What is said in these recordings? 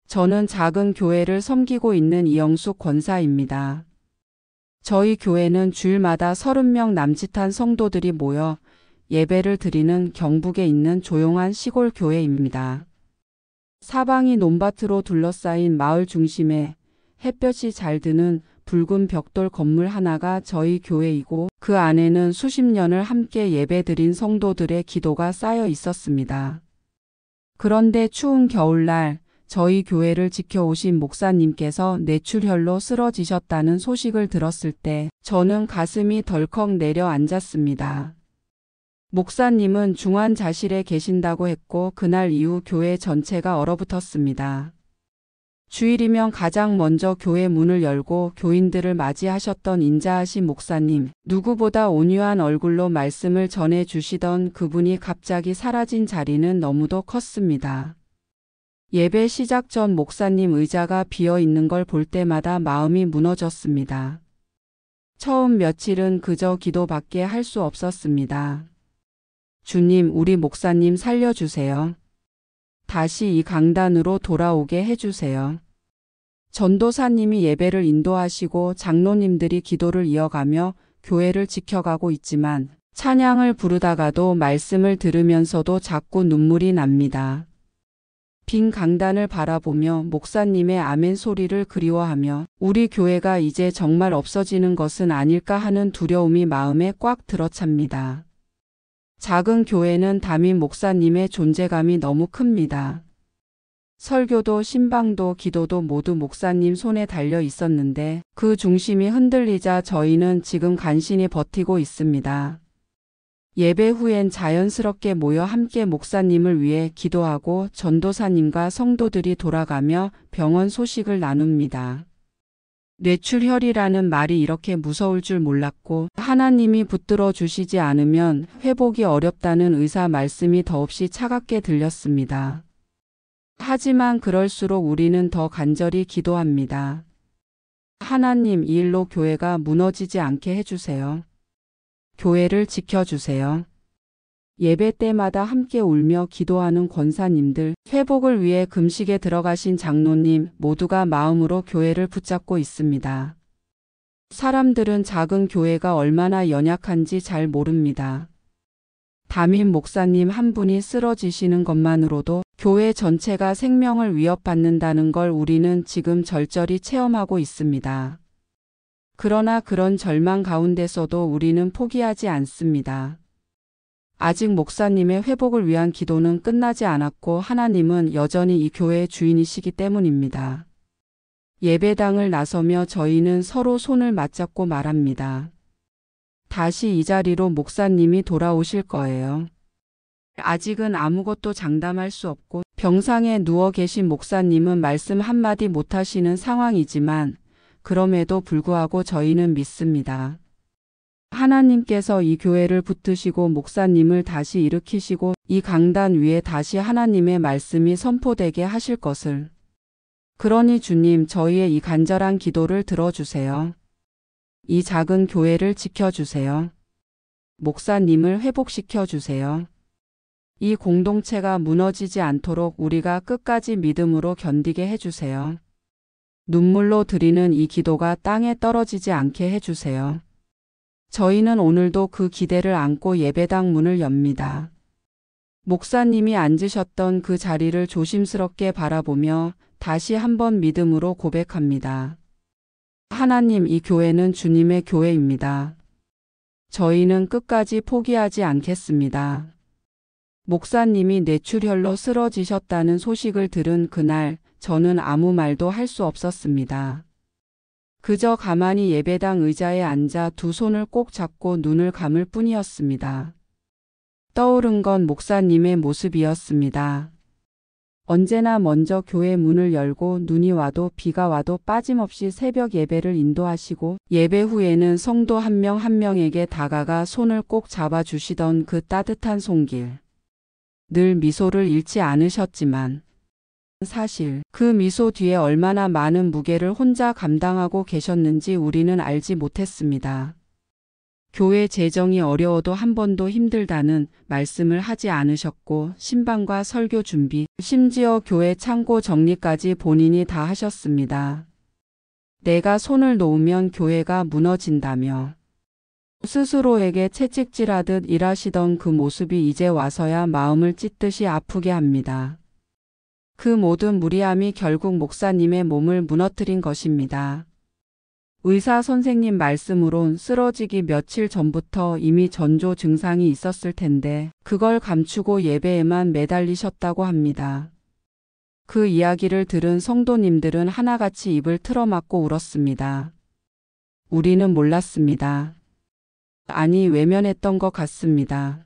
저는 작은 교회를 섬기고 있는 이영숙 권사입니다. 저희 교회는 주일마다 30명 남짓한 성도들이 모여 예배를 드리는 경북에 있는 조용한 시골 교회입니다. 사방이 논밭으로 둘러싸인 마을 중심에 햇볕이 잘 드는 붉은 벽돌 건물 하나가 저희 교회이고 그 안에는 수십 년을 함께 예배드린 성도들의 기도가 쌓여 있었습니다. 그런데 추운 겨울날 저희 교회를 지켜오신 목사님께서 뇌출혈로 쓰러지셨다는 소식을 들었을 때 저는 가슴이 덜컥 내려앉았습니다. 목사님은 중환자실에 계신다고 했고 그날 이후 교회 전체가 얼어붙었습니다. 주일이면 가장 먼저 교회 문을 열고 교인들을 맞이하셨던 인자하신 목사님, 누구보다 온유한 얼굴로 말씀을 전해 주시던 그분이 갑자기 사라진 자리는 너무도 컸습니다. 예배 시작 전 목사님 의자가 비어 있는 걸 볼 때마다 마음이 무너졌습니다. 처음 며칠은 그저 기도밖에 할 수 없었습니다. 주님, 우리 목사님 살려주세요. 다시 이 강단으로 돌아오게 해주세요. 전도사님이 예배를 인도하시고 장로님들이 기도를 이어가며 교회를 지켜가고 있지만 찬양을 부르다가도 말씀을 들으면서도 자꾸 눈물이 납니다. 빈 강단을 바라보며 목사님의 아멘 소리를 그리워하며 우리 교회가 이제 정말 없어지는 것은 아닐까 하는 두려움이 마음에 꽉 들어찹니다. 작은 교회는 담임 목사님의 존재감이 너무 큽니다. 설교도 신방도 기도도 모두 목사님 손에 달려 있었는데 그 중심이 흔들리자 저희는 지금 간신히 버티고 있습니다. 예배 후엔 자연스럽게 모여 함께 목사님을 위해 기도하고 전도사님과 성도들이 돌아가며 병원 소식을 나눕니다. 뇌출혈이라는 말이 이렇게 무서울 줄 몰랐고 하나님이 붙들어 주시지 않으면 회복이 어렵다는 의사 말씀이 더없이 차갑게 들렸습니다. 하지만 그럴수록 우리는 더 간절히 기도합니다. 하나님, 이 일로 교회가 무너지지 않게 해주세요. 교회를 지켜주세요. 예배 때마다 함께 울며 기도하는 권사님들, 회복을 위해 금식에 들어가신 장로님 모두가 마음으로 교회를 붙잡고 있습니다. 사람들은 작은 교회가 얼마나 연약한지 잘 모릅니다. 담임 목사님 한 분이 쓰러지시는 것만으로도 교회 전체가 생명을 위협받는다는 걸 우리는 지금 절절히 체험하고 있습니다. 그러나 그런 절망 가운데서도 우리는 포기하지 않습니다. 아직 목사님의 회복을 위한 기도는 끝나지 않았고 하나님은 여전히 이 교회의 주인이시기 때문입니다. 예배당을 나서며 저희는 서로 손을 맞잡고 말합니다. 다시 이 자리로 목사님이 돌아오실 거예요. 아직은 아무것도 장담할 수 없고 병상에 누워 계신 목사님은 말씀 한마디 못하시는 상황이지만 그럼에도 불구하고 저희는 믿습니다. 하나님께서 이 교회를 붙드시고 목사님을 다시 일으키시고 이 강단 위에 다시 하나님의 말씀이 선포되게 하실 것을. 그러니 주님, 저희의 이 간절한 기도를 들어주세요. 이 작은 교회를 지켜주세요. 목사님을 회복시켜 주세요. 이 공동체가 무너지지 않도록 우리가 끝까지 믿음으로 견디게 해주세요. 눈물로 드리는 이 기도가 땅에 떨어지지 않게 해주세요. 저희는 오늘도 그 기대를 안고 예배당 문을 엽니다. 목사님이 앉으셨던 그 자리를 조심스럽게 바라보며 다시 한번 믿음으로 고백합니다. 하나님, 이 교회는 주님의 교회입니다. 저희는 끝까지 포기하지 않겠습니다. 목사님이 뇌출혈로 쓰러지셨다는 소식을 들은 그날 저는 아무 말도 할 수 없었습니다. 그저 가만히 예배당 의자에 앉아 두 손을 꼭 잡고 눈을 감을 뿐이었습니다. 떠오른 건 목사님의 모습이었습니다. 언제나 먼저 교회 문을 열고 눈이 와도 비가 와도 빠짐없이 새벽 예배를 인도하시고 예배 후에는 성도 한 명 한 명에게 다가가 손을 꼭 잡아주시던 그 따뜻한 손길. 늘 미소를 잃지 않으셨지만 사실 그 미소 뒤에 얼마나 많은 무게를 혼자 감당하고 계셨는지 우리는 알지 못했습니다. 교회 재정이 어려워도 한 번도 힘들다는 말씀을 하지 않으셨고 신방과 설교 준비, 심지어 교회 창고 정리까지 본인이 다 하셨습니다. 내가 손을 놓으면 교회가 무너진다며 스스로에게 채찍질하듯 일하시던 그 모습이 이제 와서야 마음을 찢듯이 아프게 합니다. 그 모든 무리함이 결국 목사님의 몸을 무너뜨린 것입니다. 의사 선생님 말씀으론 쓰러지기 며칠 전부터 이미 전조 증상이 있었을 텐데 그걸 감추고 예배에만 매달리셨다고 합니다. 그 이야기를 들은 성도님들은 하나같이 입을 틀어막고 울었습니다. 우리는 몰랐습니다. 아니, 외면했던 것 같습니다.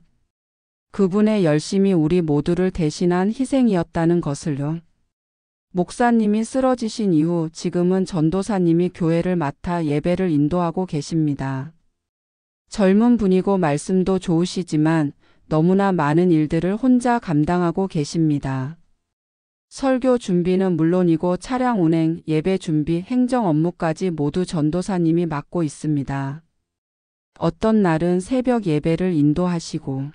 그분의 열심이 우리 모두를 대신한 희생이었다는 것을요. 목사님이 쓰러지신 이후 지금은 전도사님이 교회를 맡아 예배를 인도하고 계십니다. 젊은 분이고 말씀도 좋으시지만 너무나 많은 일들을 혼자 감당하고 계십니다. 설교 준비는 물론이고 차량 운행, 예배 준비, 행정 업무까지 모두 전도사님이 맡고 있습니다. 어떤 날은 새벽 예배를 인도하시고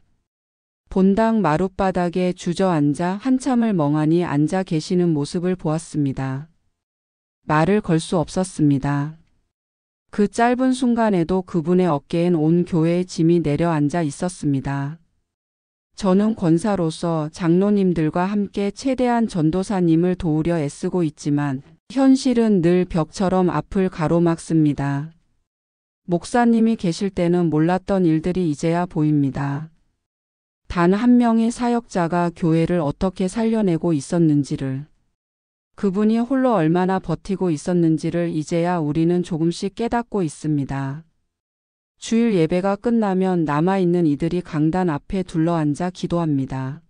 본당 마룻바닥에 주저앉아 한참을 멍하니 앉아 계시는 모습을 보았습니다. 말을 걸 수 없었습니다. 그 짧은 순간에도 그분의 어깨엔 온 교회의 짐이 내려앉아 있었습니다. 저는 권사로서 장로님들과 함께 최대한 전도사님을 도우려 애쓰고 있지만 현실은 늘 벽처럼 앞을 가로막습니다. 목사님이 계실 때는 몰랐던 일들이 이제야 보입니다. 단 한 명의 사역자가 교회를 어떻게 살려내고 있었는지를, 그분이 홀로 얼마나 버티고 있었는지를 이제야 우리는 조금씩 깨닫고 있습니다. 주일 예배가 끝나면 남아있는 이들이 강단 앞에 둘러앉아 기도합니다.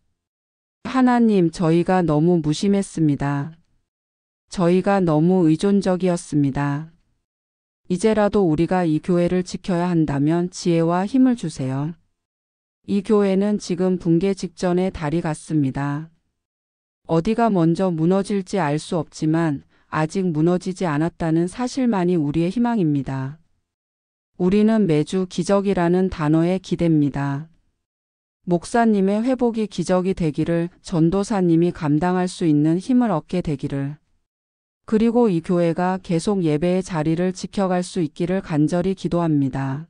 하나님, 저희가 너무 무심했습니다. 저희가 너무 의존적이었습니다. 이제라도 우리가 이 교회를 지켜야 한다면 지혜와 힘을 주세요. 이 교회는 지금 붕괴 직전의 달이 같습니다. 어디가 먼저 무너질지 알 수 없지만 아직 무너지지 않았다는 사실만이 우리의 희망입니다. 우리는 매주 기적이라는 단어에 기댑니다. 목사님의 회복이 기적이 되기를, 전도사님이 감당할 수 있는 힘을 얻게 되기를, 그리고 이 교회가 계속 예배의 자리를 지켜갈 수 있기를 간절히 기도합니다.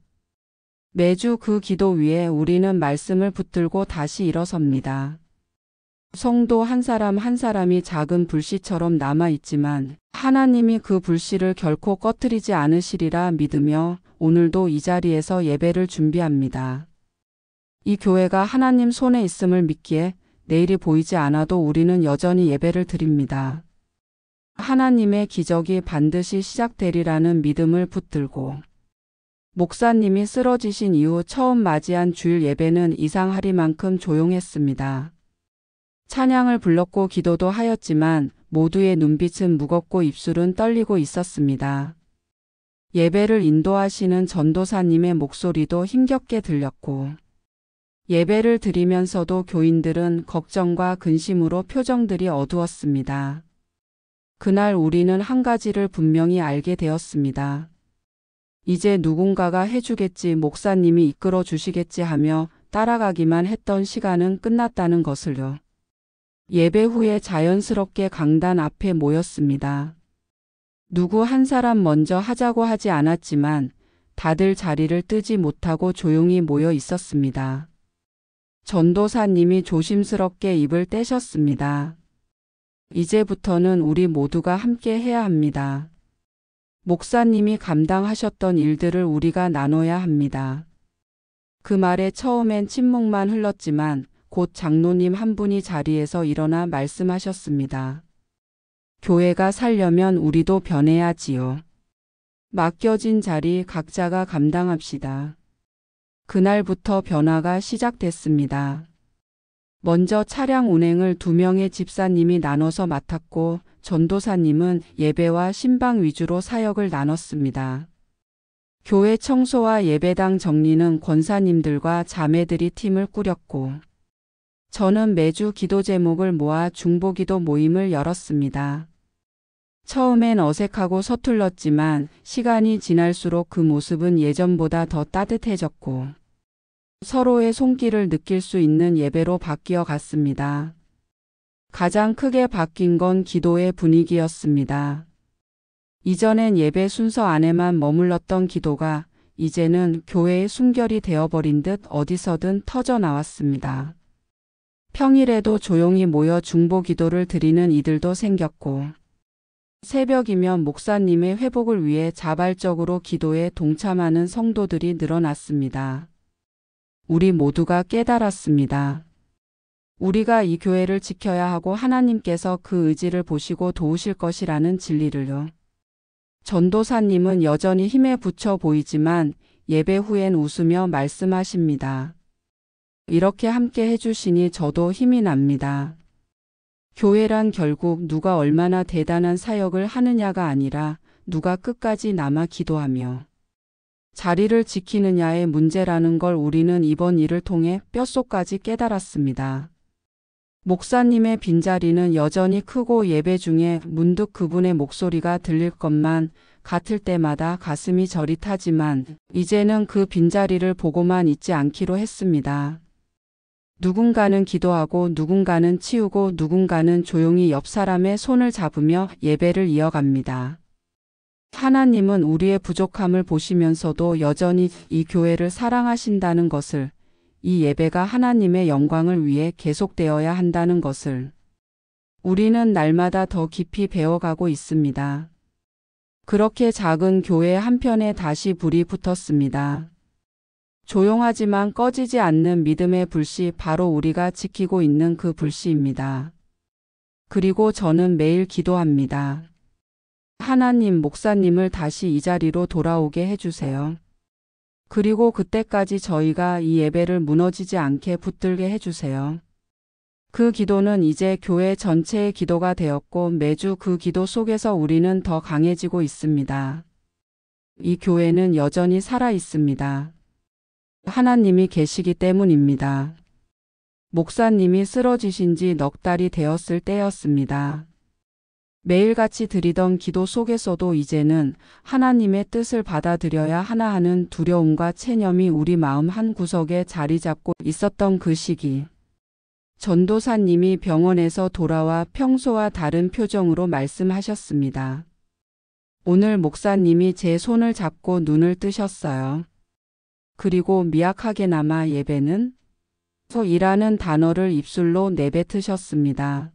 매주 그 기도 위에 우리는 말씀을 붙들고 다시 일어섭니다. 성도 한 사람 한 사람이 작은 불씨처럼 남아있지만 하나님이 그 불씨를 결코 꺼뜨리지 않으시리라 믿으며 오늘도 이 자리에서 예배를 준비합니다. 이 교회가 하나님 손에 있음을 믿기에 내일이 보이지 않아도 우리는 여전히 예배를 드립니다. 하나님의 기적이 반드시 시작되리라는 믿음을 붙들고 목사님이 쓰러지신 이후 처음 맞이한 주일 예배는 이상하리만큼 조용했습니다. 찬양을 불렀고 기도도 하였지만 모두의 눈빛은 무겁고 입술은 떨리고 있었습니다. 예배를 인도하시는 전도사님의 목소리도 힘겹게 들렸고 예배를 드리면서도 교인들은 걱정과 근심으로 표정들이 어두웠습니다. 그날 우리는 한 가지를 분명히 알게 되었습니다. 이제 누군가가 해주겠지, 목사님이 이끌어 주시겠지 하며 따라가기만 했던 시간은 끝났다는 것을요. 예배 후에 자연스럽게 강단 앞에 모였습니다. 누구 한 사람 먼저 하자고 하지 않았지만 다들 자리를 뜨지 못하고 조용히 모여 있었습니다. 전도사님이 조심스럽게 입을 떼셨습니다. 이제부터는 우리 모두가 함께 해야 합니다. 목사님이 감당하셨던 일들을 우리가 나눠야 합니다. 그 말에 처음엔 침묵만 흘렀지만 곧 장로님 한 분이 자리에서 일어나 말씀하셨습니다. 교회가 살려면 우리도 변해야지요. 맡겨진 자리 각자가 감당합시다. 그날부터 변화가 시작됐습니다. 먼저 차량 운행을 2명의 집사님이 나눠서 맡았고 전도사님은 예배와 신방 위주로 사역을 나눴습니다. 교회 청소와 예배당 정리는 권사님들과 자매들이 팀을 꾸렸고 저는 매주 기도 제목을 모아 중보기도 모임을 열었습니다. 처음엔 어색하고 서툴렀지만 시간이 지날수록 그 모습은 예전보다 더 따뜻해졌고 서로의 손길을 느낄 수 있는 예배로 바뀌어 갔습니다. 가장 크게 바뀐 건 기도의 분위기였습니다. 이전엔 예배 순서 안에만 머물렀던 기도가 이제는 교회의 숨결이 되어버린 듯 어디서든 터져 나왔습니다. 평일에도 조용히 모여 중보 기도를 드리는 이들도 생겼고 새벽이면 목사님의 회복을 위해 자발적으로 기도에 동참하는 성도들이 늘어났습니다. 우리 모두가 깨달았습니다. 우리가 이 교회를 지켜야 하고 하나님께서 그 의지를 보시고 도우실 것이라는 진리를요. 전도사님은 여전히 힘에 부쳐 보이지만 예배 후엔 웃으며 말씀하십니다. 이렇게 함께 해주시니 저도 힘이 납니다. 교회란 결국 누가 얼마나 대단한 사역을 하느냐가 아니라 누가 끝까지 남아 기도하며 자리를 지키느냐의 문제라는 걸 우리는 이번 일을 통해 뼛속까지 깨달았습니다. 목사님의 빈자리는 여전히 크고 예배 중에 문득 그분의 목소리가 들릴 것만 같을 때마다 가슴이 저릿하지만 이제는 그 빈자리를 보고만 있지 않기로 했습니다. 누군가는 기도하고 누군가는 치우고 누군가는 조용히 옆 사람의 손을 잡으며 예배를 이어갑니다. 하나님은 우리의 부족함을 보시면서도 여전히 이 교회를 사랑하신다는 것을, 이 예배가 하나님의 영광을 위해 계속되어야 한다는 것을 우리는 날마다 더 깊이 배워가고 있습니다. 그렇게 작은 교회 한편에 다시 불이 붙었습니다. 조용하지만 꺼지지 않는 믿음의 불씨, 바로 우리가 지키고 있는 그 불씨입니다. 그리고 저는 매일 기도합니다. 하나님, 목사님을 다시 이 자리로 돌아오게 해주세요. 그리고 그때까지 저희가 이 예배를 무너지지 않게 붙들게 해주세요. 그 기도는 이제 교회 전체의 기도가 되었고 매주 그 기도 속에서 우리는 더 강해지고 있습니다. 이 교회는 여전히 살아 있습니다. 하나님이 계시기 때문입니다. 목사님이 쓰러지신 지 넉 달이 되었을 때였습니다. 매일같이 드리던 기도 속에서도 이제는 하나님의 뜻을 받아들여야 하나 하는 두려움과 체념이 우리 마음 한구석에 자리 잡고 있었던 그 시기. 전도사님이 병원에서 돌아와 평소와 다른 표정으로 말씀하셨습니다. 오늘 목사님이 제 손을 잡고 눈을 뜨셨어요. 그리고 미약하게나마 예배는? 이라는 단어를 입술로 내뱉으셨습니다.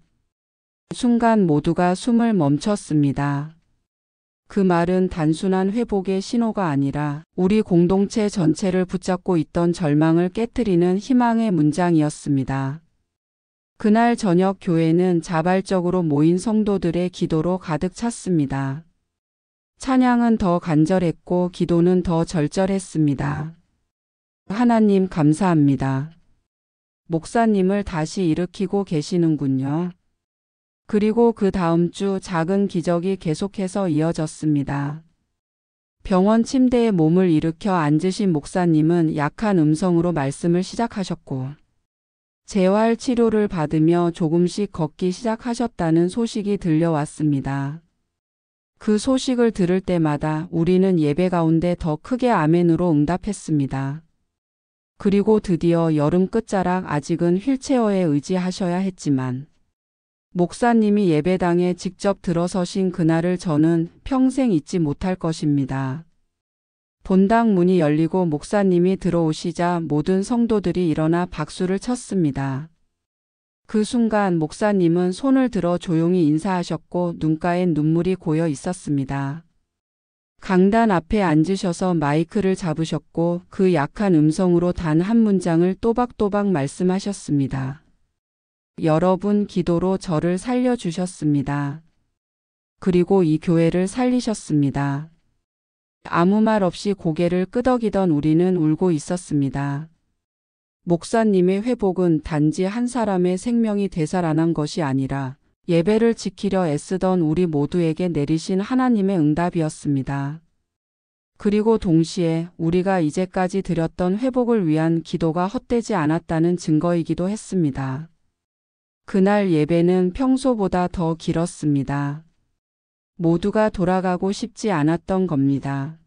순간 모두가 숨을 멈췄습니다. 그 말은 단순한 회복의 신호가 아니라 우리 공동체 전체를 붙잡고 있던 절망을 깨트리는 희망의 문장이었습니다. 그날 저녁 교회는 자발적으로 모인 성도들의 기도로 가득 찼습니다. 찬양은 더 간절했고 기도는 더 절절했습니다. 하나님 감사합니다. 목사님을 다시 일으키고 계시는군요. 그리고 그 다음 주 작은 기적이 계속해서 이어졌습니다. 병원 침대에 몸을 일으켜 앉으신 목사님은 약한 음성으로 말씀을 시작하셨고 재활 치료를 받으며 조금씩 걷기 시작하셨다는 소식이 들려왔습니다. 그 소식을 들을 때마다 우리는 예배 가운데 더 크게 아멘으로 응답했습니다. 그리고 드디어 여름 끝자락, 아직은 휠체어에 의지하셔야 했지만 목사님이 예배당에 직접 들어서신 그날을 저는 평생 잊지 못할 것입니다. 본당 문이 열리고 목사님이 들어오시자 모든 성도들이 일어나 박수를 쳤습니다. 그 순간 목사님은 손을 들어 조용히 인사하셨고 눈가엔 눈물이 고여 있었습니다. 강단 앞에 앉으셔서 마이크를 잡으셨고 그 약한 음성으로 단 한 문장을 또박또박 말씀하셨습니다. 여러분, 기도로 저를 살려주셨습니다. 그리고 이 교회를 살리셨습니다. 아무 말 없이 고개를 끄덕이던 우리는 울고 있었습니다. 목사님의 회복은 단지 한 사람의 생명이 되살아난 것이 아니라 예배를 지키려 애쓰던 우리 모두에게 내리신 하나님의 응답이었습니다. 그리고 동시에 우리가 이제까지 드렸던 회복을 위한 기도가 헛되지 않았다는 증거이기도 했습니다. 그날 예배는 평소보다 더 길었습니다. 모두가 돌아가고 싶지 않았던 겁니다.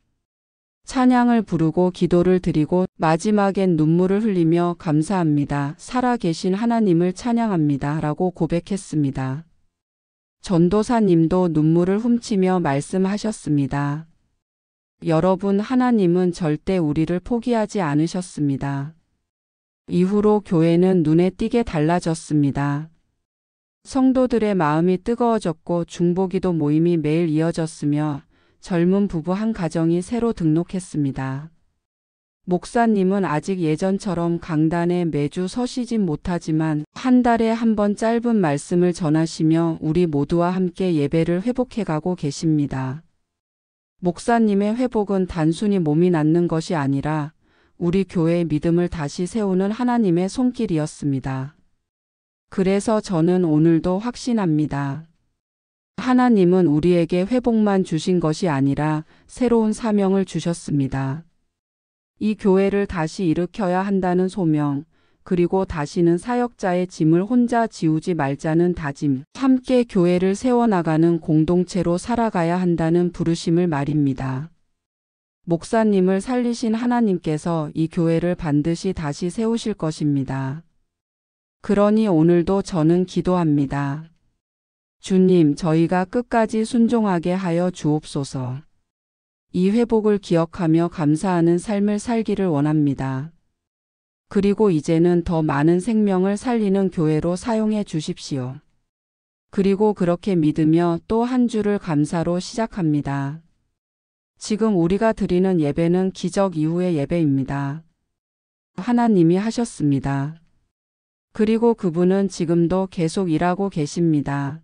찬양을 부르고 기도를 드리고 마지막엔 눈물을 흘리며 감사합니다. 살아계신 하나님을 찬양합니다. 라고 고백했습니다. 전도사님도 눈물을 훔치며 말씀하셨습니다. 여러분, 하나님은 절대 우리를 포기하지 않으셨습니다. 이후로 교회는 눈에 띄게 달라졌습니다. 성도들의 마음이 뜨거워졌고 중보기도 모임이 매일 이어졌으며 젊은 부부 한 가정이 새로 등록했습니다. 목사님은 아직 예전처럼 강단에 매주 서시진 못하지만 한 달에 한 번 짧은 말씀을 전하시며 우리 모두와 함께 예배를 회복해가고 계십니다. 목사님의 회복은 단순히 몸이 낫는 것이 아니라 우리 교회의 믿음을 다시 세우는 하나님의 손길이었습니다. 그래서 저는 오늘도 확신합니다. 하나님은 우리에게 회복만 주신 것이 아니라 새로운 사명을 주셨습니다. 이 교회를 다시 일으켜야 한다는 소명, 그리고 다시는 사역자의 짐을 혼자 지우지 말자는 다짐, 함께 교회를 세워나가는 공동체로 살아가야 한다는 부르심을 말입니다. 목사님을 살리신 하나님께서 이 교회를 반드시 다시 세우실 것입니다. 그러니 오늘도 저는 기도합니다. 주님, 저희가 끝까지 순종하게 하여 주옵소서. 이 회복을 기억하며 감사하는 삶을 살기를 원합니다. 그리고 이제는 더 많은 생명을 살리는 교회로 사용해 주십시오. 그리고 그렇게 믿으며 또 한 주를 감사로 시작합니다. 지금 우리가 드리는 예배는 기적 이후의 예배입니다. 하나님이 하셨습니다. 그리고 그분은 지금도 계속 일하고 계십니다.